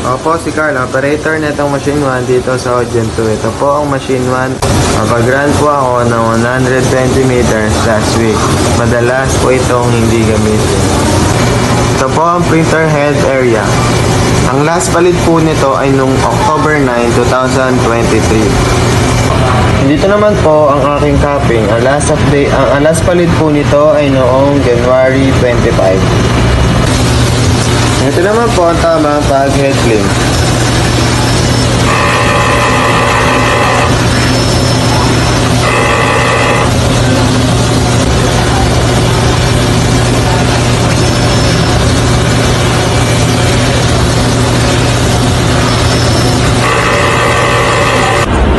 Opo, si Carl, operator na itong machine 1 dito sa Ogen 2. Ito po ang machine 1. Mapag-run po ako ng 120 meters last week. Madalas po itong hindi gamitin. Ito po ang printer head area. Ang last palit po nito ay nung October 9, 2023. Dito naman po ang aking capping. Ang last palit po nito ay noong January 25. Ito naman po ang tamang pag-head clean.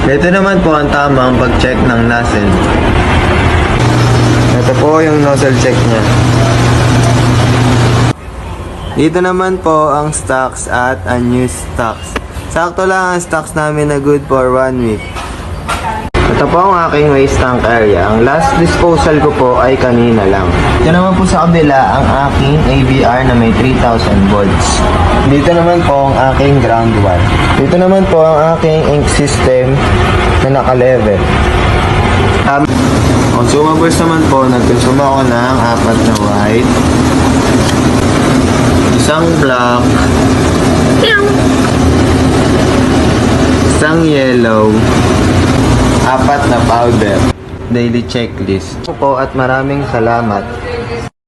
Ito naman po ang tamang pag-check ng nozzle. Ito po yung nozzle check niya. Dito naman po ang stocks at unused stocks. Sakto lang ang stocks namin na good for 1 week. Ito po ang aking waste tank area. Ang last disposal ko po ay kanina lang. Ito naman po sa kabila ang aking AVR na may 3,000 volts. Dito naman po ang aking ground wire. Dito naman po ang aking ink system na naka-level. Consumables naman po, nag-consume ako ng 4 na white, isang black, isang yellow, 4 na powder. Daily checklist po at maraming salamat